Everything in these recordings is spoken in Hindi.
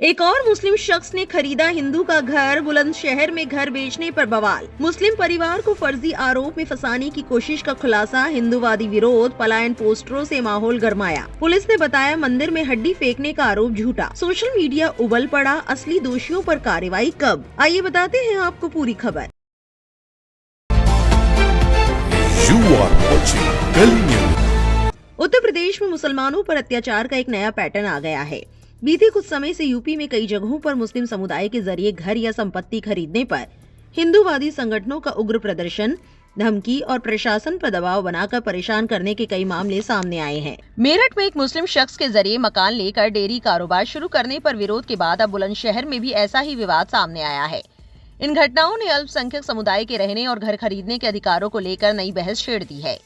एक और मुस्लिम शख्स ने खरीदा हिंदू का घर। बुलंदशहर में घर बेचने पर बवाल। मुस्लिम परिवार को फर्जी आरोप में फंसाने की कोशिश का खुलासा। हिंदूवादी विरोध, पलायन पोस्टरों से माहौल गरमाया। पुलिस ने बताया मंदिर में हड्डी फेंकने का आरोप झूठा। सोशल मीडिया उबल पड़ा। असली दोषियों पर कार्रवाई कब? आइए बताते हैं आपको पूरी खबर। उत्तर प्रदेश में मुसलमानों पर अत्याचार का एक नया पैटर्न आ गया है। बीते कुछ समय से यूपी में कई जगहों पर मुस्लिम समुदाय के जरिए घर या संपत्ति खरीदने पर हिंदूवादी संगठनों का उग्र प्रदर्शन, धमकी और प्रशासन पर दबाव बनाकर परेशान करने के कई मामले सामने आए हैं। मेरठ में एक मुस्लिम शख्स के जरिए मकान लेकर डेयरी कारोबार शुरू करने पर विरोध के बाद अब बुलंदशहर में भी ऐसा ही विवाद सामने आया है। इन घटनाओं ने अल्पसंख्यक समुदाय के रहने और घर खरीदने के अधिकारों को लेकर नई बहस छेड़ दी है।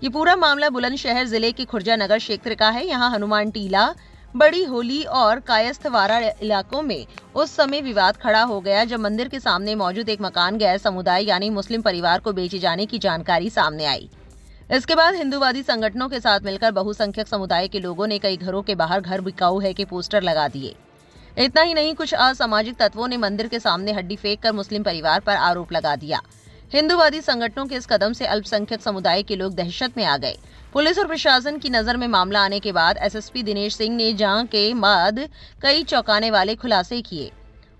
ये पूरा मामला बुलंदशहर जिले के खुर्जा नगर क्षेत्र का है। यहाँ हनुमान टीला, बड़ी होली और कायस्थवाड़ा इलाकों में उस समय विवाद खड़ा हो गया जब मंदिर के सामने मौजूद एक मकान गैर समुदाय यानी मुस्लिम परिवार को बेचे जाने की जानकारी सामने आई। इसके बाद हिंदूवादी संगठनों के साथ मिलकर बहुसंख्यक समुदाय के लोगों ने कई घरों के बाहर घर बिकाऊ है के पोस्टर लगा दिए। इतना ही नहीं, कुछ असामाजिक तत्वों ने मंदिर के सामने हड्डी फेंक कर मुस्लिम परिवार पर आरोप लगा दिया। हिंदूवादी संगठनों के इस कदम से अल्पसंख्यक समुदाय के लोग दहशत में आ गए। पुलिस और प्रशासन की नजर में मामला आने के बाद एसएसपी दिनेश सिंह ने जांच के बाद कई चौंकाने वाले खुलासे किए।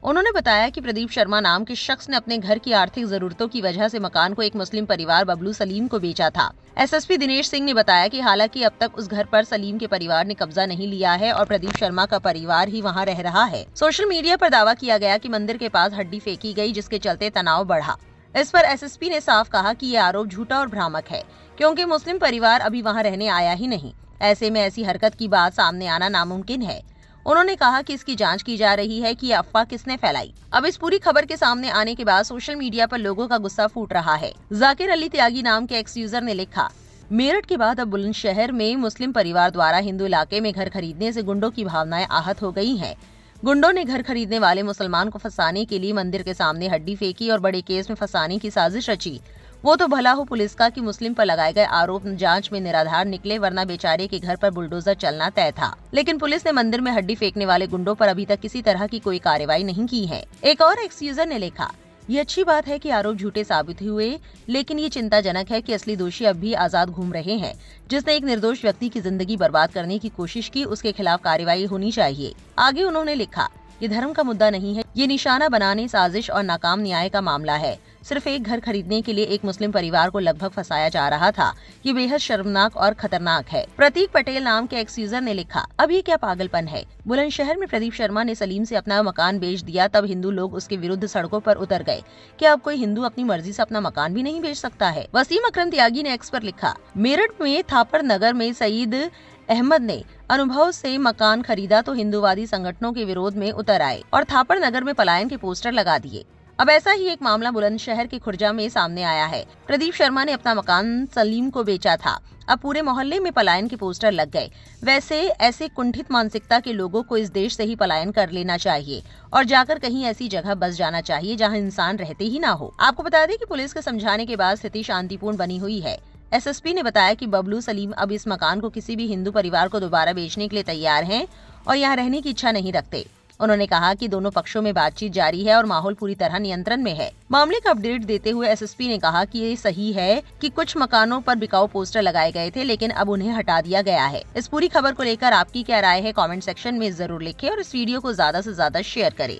उन्होंने बताया कि प्रदीप शर्मा नाम के शख्स ने अपने घर की आर्थिक जरूरतों की वजह से मकान को एक मुस्लिम परिवार बबलू सलीम को बेचा था। एसएसपी दिनेश सिंह ने बताया कि हालांकि अब तक उस घर पर सलीम के परिवार ने कब्जा नहीं लिया है और प्रदीप शर्मा का परिवार ही वहां रह रहा है। सोशल मीडिया पर दावा किया गया कि मंदिर के पास हड्डी फेंकी गई जिसके चलते तनाव बढ़ा। इस पर एसएसपी ने साफ कहा कि ये आरोप झूठा और भ्रामक है क्योंकि मुस्लिम परिवार अभी वहां रहने आया ही नहीं। ऐसे में ऐसी हरकत की बात सामने आना नामुमकिन है। उन्होंने कहा कि इसकी जांच की जा रही है कि ये अफवाह किसने फैलाई। अब इस पूरी खबर के सामने आने के बाद सोशल मीडिया पर लोगों का गुस्सा फूट रहा है। जाकिर अली त्यागी नाम के एक्स यूजर ने लिखा, मेरठ के बाद अब बुलंदशहर में मुस्लिम परिवार द्वारा हिंदू इलाके में घर खरीदने से गुंडों की भावनाएं आहत हो गई हैं। गुंडों ने घर खरीदने वाले मुसलमान को फंसाने के लिए मंदिर के सामने हड्डी फेंकी और बड़े केस में फंसाने की साजिश रची। वो तो भला हो पुलिस का कि मुस्लिम पर लगाए गए आरोप जांच में निराधार निकले, वरना बेचारे के घर पर बुलडोजर चलना तय था। लेकिन पुलिस ने मंदिर में हड्डी फेंकने वाले गुंडों पर अभी तक किसी तरह की कोई कार्रवाई नहीं की है। एक और एक्स यूजर ने लिखा, ये अच्छी बात है कि आरोप झूठे साबित हुए, लेकिन ये चिंताजनक है कि असली दोषी अब भी आजाद घूम रहे हैं। जिसने एक निर्दोष व्यक्ति की जिंदगी बर्बाद करने की कोशिश की, उसके खिलाफ कार्रवाई होनी चाहिए। आगे उन्होंने लिखा, ये धर्म का मुद्दा नहीं है, ये निशाना बनाने, साजिश और नाकाम न्याय का मामला है। सिर्फ एक घर खरीदने के लिए एक मुस्लिम परिवार को लगभग फंसाया जा रहा था। ये बेहद शर्मनाक और खतरनाक है। प्रतीक पटेल नाम के एक्स यूजर ने लिखा, अब ये क्या पागलपन है। बुलंदशहर में प्रदीप शर्मा ने सलीम से अपना मकान बेच दिया, तब हिंदू लोग उसके विरुद्ध सड़कों पर उतर गए। क्या अब कोई हिंदू अपनी मर्जी से अपना मकान भी नहीं बेच सकता है? वसीम अकरम त्यागी ने एक्स पर लिखा, मेरठ में थापर नगर में सईद अहमद ने अनुभव से मकान खरीदा तो हिंदूवादी संगठनों के विरोध में उतर आए और थापर नगर में पलायन के पोस्टर लगा दिए। अब ऐसा ही एक मामला बुलंदशहर के खुर्जा में सामने आया है। प्रदीप शर्मा ने अपना मकान सलीम को बेचा था, अब पूरे मोहल्ले में पलायन के पोस्टर लग गए। वैसे ऐसे कुंठित मानसिकता के लोगों को इस देश से ही पलायन कर लेना चाहिए और जाकर कहीं ऐसी जगह बस जाना चाहिए जहां इंसान रहते ही ना हो। आपको बता दें कि पुलिस के समझाने के बाद स्थिति शांतिपूर्ण बनी हुई है। एसएसपी ने बताया कि बबलू सलीम अब इस मकान को किसी भी हिंदू परिवार को दोबारा बेचने के लिए तैयार हैं और यहाँ रहने की इच्छा नहीं रखते। उन्होंने कहा कि दोनों पक्षों में बातचीत जारी है और माहौल पूरी तरह नियंत्रण में है। मामले का अपडेट देते हुए एसएसपी ने कहा कि ये सही है कि कुछ मकानों पर बिकाऊ पोस्टर लगाए गए थे, लेकिन अब उन्हें हटा दिया गया है। इस पूरी खबर को लेकर आपकी क्या राय है, कमेंट सेक्शन में जरूर लिखें और इस वीडियो को ज्यादा से ज्यादा शेयर करें।